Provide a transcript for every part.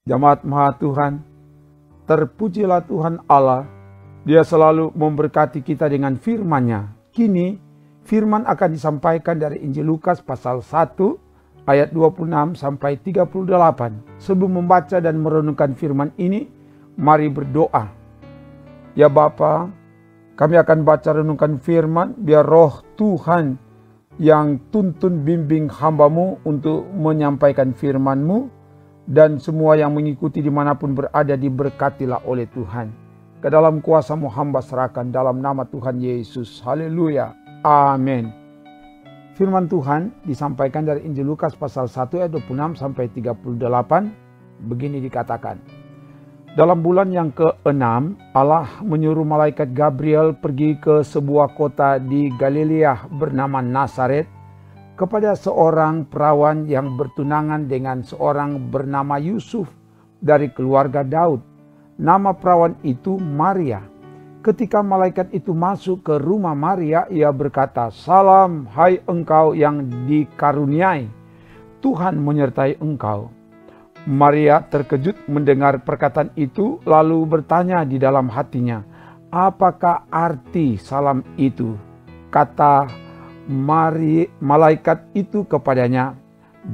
Jemaat Maha Tuhan, terpujilah Tuhan Allah. Dia selalu memberkati kita dengan firman-Nya. Kini firman akan disampaikan dari Injil Lukas pasal 1 ayat 26 sampai 38. Sebelum membaca dan merenungkan firman ini, mari berdoa. Ya Bapa, kami akan baca renungkan firman, biar roh Tuhan yang tuntun bimbing hamba-Mu untuk menyampaikan firman-Mu, dan semua yang mengikuti dimanapun berada diberkatilah oleh Tuhan. Ke dalam kuasa-Mu hamba serahkan dalam nama Tuhan Yesus. Haleluya. Amin. Firman Tuhan disampaikan dari Injil Lukas pasal 1 ayat 26 sampai 38. Begini dikatakan. Dalam bulan yang ke-6, Allah menyuruh malaikat Gabriel pergi ke sebuah kota di Galilea bernama Nazaret kepada seorang perawan yang bertunangan dengan seorang bernama Yusuf dari keluarga Daud. Nama perawan itu Maria. Ketika malaikat itu masuk ke rumah Maria, ia berkata, "Salam, hai engkau yang dikaruniai, Tuhan menyertai engkau." Maria terkejut mendengar perkataan itu, lalu bertanya di dalam hatinya, "Apakah arti salam itu?" Kata malaikat itu kepadanya,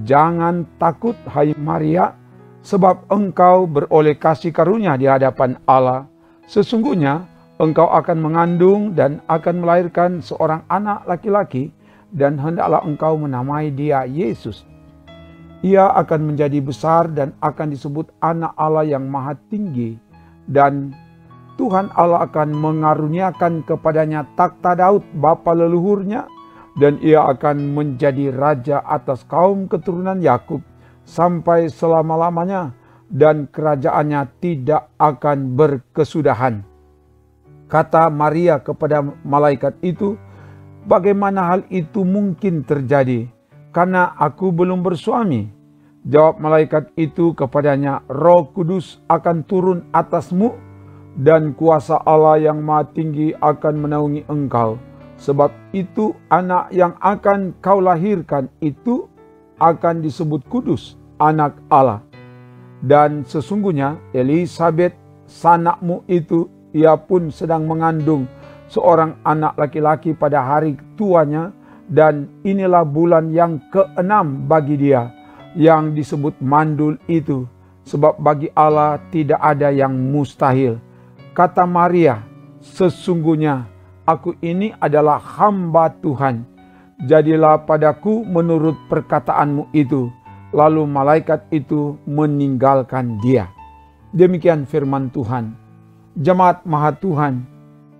"Jangan takut hai Maria, sebab engkau beroleh kasih karunia di hadapan Allah. Sesungguhnya engkau akan mengandung dan akan melahirkan seorang anak laki-laki, dan hendaklah engkau menamai dia Yesus. Ia akan menjadi besar dan akan disebut anak Allah yang maha tinggi, dan Tuhan Allah akan mengaruniakan kepadanya takhta Daud bapa leluhurnya, dan ia akan menjadi raja atas kaum keturunan Yakub sampai selama-lamanya, dan kerajaannya tidak akan berkesudahan." Kata Maria kepada malaikat itu, "Bagaimana hal itu mungkin terjadi? Karena aku belum bersuami." Jawab malaikat itu kepadanya, "Roh Kudus akan turun atasmu, dan kuasa Allah yang maha tinggi akan menaungi engkau. Sebab itu anak yang akan kau lahirkan itu akan disebut kudus, anak Allah. Dan sesungguhnya Elisabet sanakmu itu, ia pun sedang mengandung seorang anak laki-laki pada hari tuanya, dan inilah bulan yang ke-6 bagi dia, yang disebut mandul itu. Sebab bagi Allah tidak ada yang mustahil." Kata Maria, "Sesungguhnya aku ini adalah hamba Tuhan. Jadilah padaku menurut perkataanmu itu." Lalu malaikat itu meninggalkan dia. Demikian firman Tuhan. Jemaat Maha Tuhan,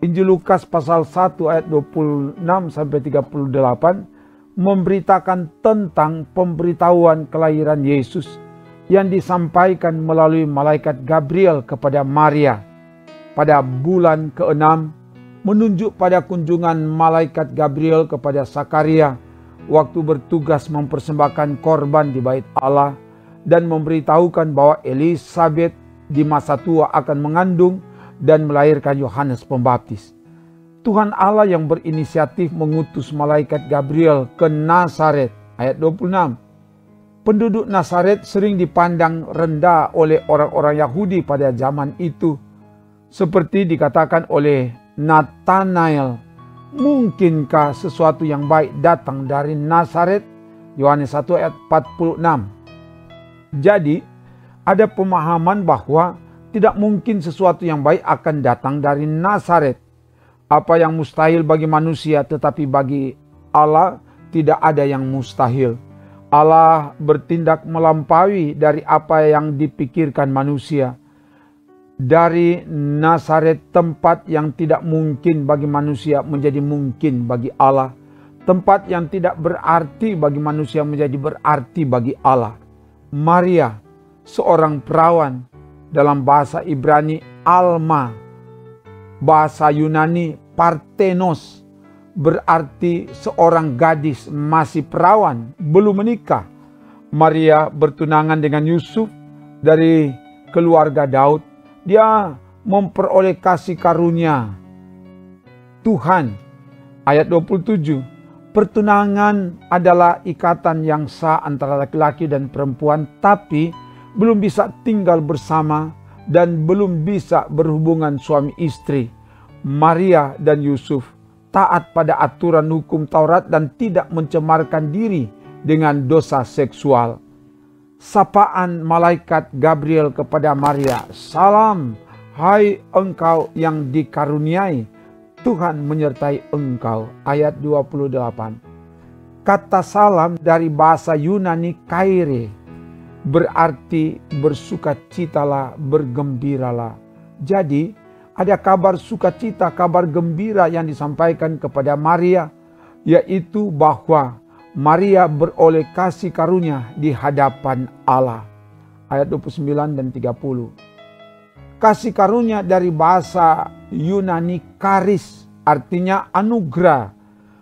Injil Lukas pasal 1 ayat 26 sampai 38 memberitakan tentang pemberitahuan kelahiran Yesus yang disampaikan melalui malaikat Gabriel kepada Maria pada bulan ke-6, menunjuk pada kunjungan malaikat Gabriel kepada Sakaria waktu bertugas mempersembahkan korban di bait Allah, dan memberitahukan bahwa Elisabet di masa tua akan mengandung dan melahirkan Yohanes Pembaptis. Tuhan Allah yang berinisiatif mengutus malaikat Gabriel ke Nazaret. Ayat 26. Penduduk Nazaret sering dipandang rendah oleh orang-orang Yahudi pada zaman itu. Seperti dikatakan oleh Nathanael, "Mungkinkah sesuatu yang baik datang dari Nazaret?" Yohanes 1 ayat 46. Jadi, ada pemahaman bahwa tidak mungkin sesuatu yang baik akan datang dari Nazaret. Apa yang mustahil bagi manusia, tetapi bagi Allah tidak ada yang mustahil. Allah bertindak melampaui dari apa yang dipikirkan manusia. Dari Nazaret, tempat yang tidak mungkin bagi manusia menjadi mungkin bagi Allah. Tempat yang tidak berarti bagi manusia menjadi berarti bagi Allah. Maria, seorang perawan, dalam bahasa Ibrani Alma, bahasa Yunani Parthenos, berarti seorang gadis masih perawan, belum menikah. Maria bertunangan dengan Yusuf dari keluarga Daud. Dia memperoleh kasih karunia Tuhan. Ayat 27, pertunangan adalah ikatan yang sah antara laki-laki dan perempuan, tapi belum bisa tinggal bersama, dan belum bisa berhubungan suami istri. Maria dan Yusuf taat pada aturan hukum Taurat dan tidak mencemarkan diri dengan dosa seksual. Sapaan malaikat Gabriel kepada Maria, "Salam, hai engkau yang dikaruniai, Tuhan menyertai engkau." Ayat 28. Kata salam dari bahasa Yunani kaire berarti bersukacitalah, bergembiralah. Jadi ada kabar sukacita, kabar gembira yang disampaikan kepada Maria, yaitu bahwa Maria beroleh kasih karunia di hadapan Allah. Ayat 29 dan 30. Kasih karunia dari bahasa Yunani karis, artinya anugerah.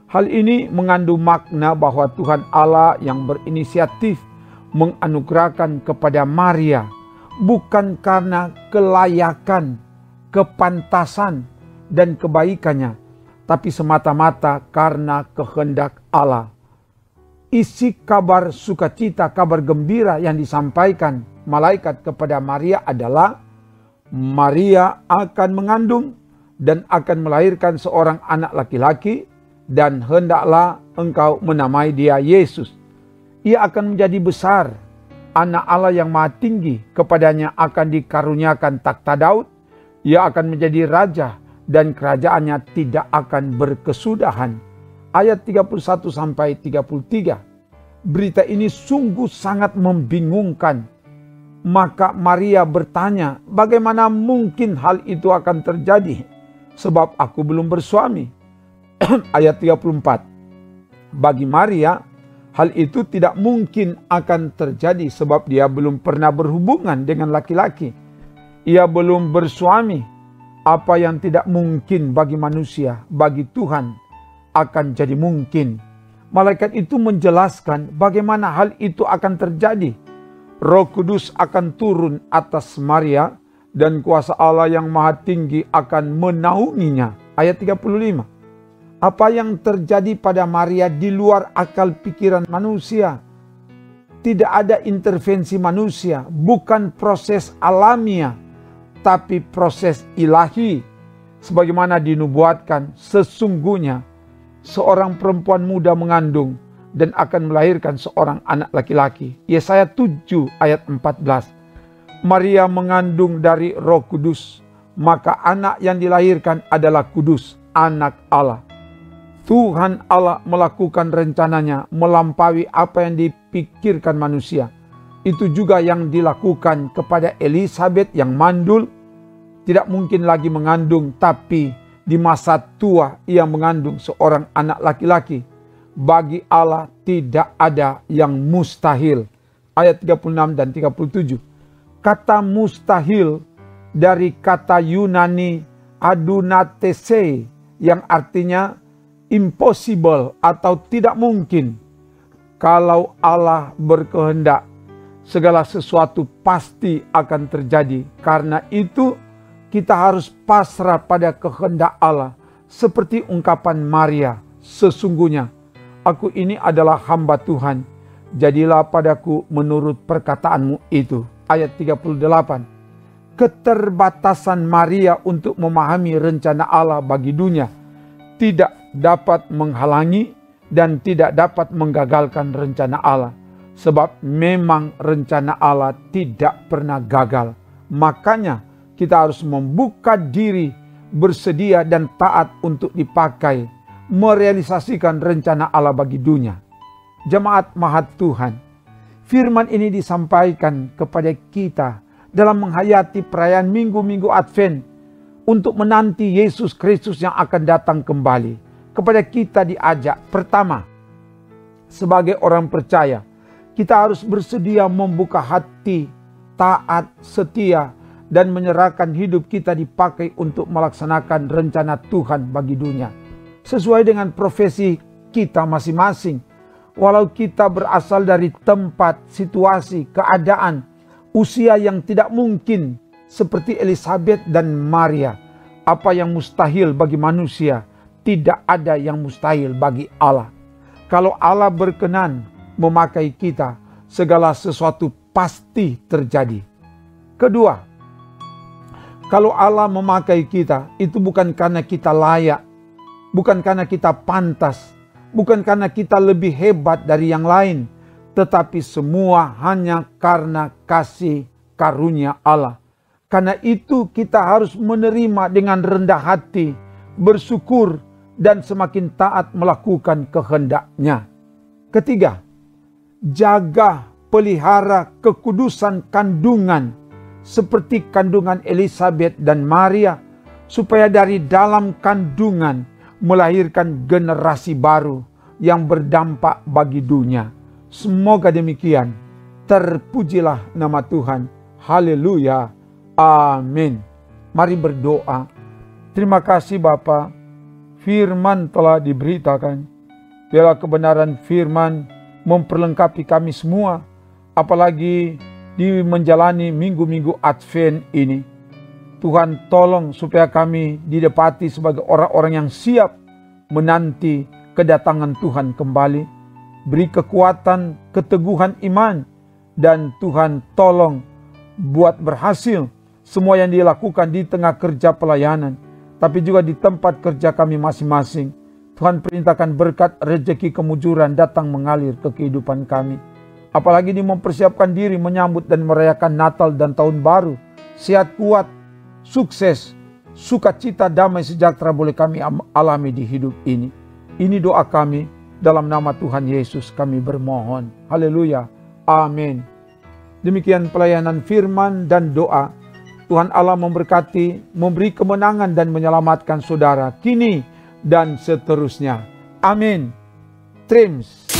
Hal ini mengandung makna bahwa Tuhan Allah yang berinisiatif menganugerahkan kepada Maria, bukan karena kelayakan, kepantasan, dan kebaikannya, tapi semata-mata karena kehendak Allah. Isi kabar sukacita, kabar gembira yang disampaikan malaikat kepada Maria adalah Maria akan mengandung dan akan melahirkan seorang anak laki-laki, dan hendaklah engkau menamai dia Yesus. Ia akan menjadi besar, anak Allah yang maha tinggi, kepadanya akan dikaruniakan takhta Daud. Ia akan menjadi raja dan kerajaannya tidak akan berkesudahan. Ayat 31 sampai 33. Berita ini sungguh sangat membingungkan. Maka Maria bertanya, "Bagaimana mungkin hal itu akan terjadi? Sebab aku belum bersuami." Ayat 34. Bagi Maria, hal itu tidak mungkin akan terjadi sebab dia belum pernah berhubungan dengan laki-laki. Ia belum bersuami. Apa yang tidak mungkin bagi manusia, bagi Tuhan akan jadi mungkin. Malaikat itu menjelaskan bagaimana hal itu akan terjadi. Roh Kudus akan turun atas Maria dan kuasa Allah yang maha tinggi akan menaunginya. Ayat 35. Apa yang terjadi pada Maria di luar akal pikiran manusia. Tidak ada intervensi manusia, bukan proses alamiah, tapi proses ilahi. Sebagaimana dinubuatkan, sesungguhnya seorang perempuan muda mengandung dan akan melahirkan seorang anak laki-laki. Yesaya 7 ayat 14. Maria mengandung dari Roh Kudus, maka anak yang dilahirkan adalah kudus, anak Allah. Tuhan Allah melakukan rencananya melampaui apa yang dipikirkan manusia. Itu juga yang dilakukan kepada Elisabet yang mandul. Tidak mungkin lagi mengandung, tapi di masa tua ia mengandung seorang anak laki-laki. Bagi Allah tidak ada yang mustahil. Ayat 36 dan 37. Kata mustahil dari kata Yunani adunatese yang artinya impossible atau tidak mungkin. Kalau Allah berkehendak, segala sesuatu pasti akan terjadi. Karena itu kita harus pasrah pada kehendak Allah. Seperti ungkapan Maria, "Sesungguhnya aku ini adalah hamba Tuhan. Jadilah padaku menurut perkataanmu itu." Ayat 38. Keterbatasan Maria untuk memahami rencana Allah bagi dunia tidak dapat menghalangi dan tidak dapat menggagalkan rencana Allah. Sebab memang rencana Allah tidak pernah gagal. Makanya kita harus membuka diri, bersedia dan taat untuk dipakai, merealisasikan rencana Allah bagi dunia. Jemaat Mahat Tuhan, firman ini disampaikan kepada kita dalam menghayati perayaan minggu-minggu Advent untuk menanti Yesus Kristus yang akan datang kembali. Kepada kita diajak, pertama, sebagai orang percaya, kita harus bersedia membuka hati, taat, setia, dan menyerahkan hidup kita dipakai untuk melaksanakan rencana Tuhan bagi dunia. Sesuai dengan profesi kita masing-masing. Walau kita berasal dari tempat, situasi, keadaan, usia yang tidak mungkin seperti Elisabet dan Maria. Apa yang mustahil bagi manusia, tidak ada yang mustahil bagi Allah. Kalau Allah berkenan memakai kita, segala sesuatu pasti terjadi. Kedua, kalau Allah memakai kita, itu bukan karena kita layak, bukan karena kita pantas, bukan karena kita lebih hebat dari yang lain, tetapi semua hanya karena kasih karunia Allah. Karena itu kita harus menerima dengan rendah hati, bersyukur, dan semakin taat melakukan kehendak-Nya. Ketiga, jaga, pelihara kekudusan kandungan seperti kandungan Elizabeth dan Maria, supaya dari dalam kandungan melahirkan generasi baru yang berdampak bagi dunia. Semoga demikian. Terpujilah nama Tuhan. Haleluya. Amin. Mari berdoa. Terima kasih Bapa, firman telah diberitakan. Biarlah kebenaran firman memperlengkapi kami semua, apalagi di menjalani minggu-minggu Advent ini. Tuhan tolong supaya kami didapati sebagai orang-orang yang siap menanti kedatangan Tuhan kembali. Beri kekuatan, keteguhan iman, dan Tuhan tolong buat berhasil semua yang dilakukan di tengah kerja pelayanan, tapi juga di tempat kerja kami masing-masing. Tuhan perintahkan berkat, rezeki, kemujuran datang mengalir ke kehidupan kami. Apalagi di mempersiapkan diri menyambut dan merayakan Natal dan Tahun Baru. Sehat kuat, sukses, sukacita, damai, sejahtera boleh kami alami di hidup ini. Ini doa kami, dalam nama Tuhan Yesus kami bermohon. Haleluya. Amin. Demikian pelayanan firman dan doa. Tuhan Allah memberkati, memberi kemenangan dan menyelamatkan saudara kini dan seterusnya. Amin. Trims.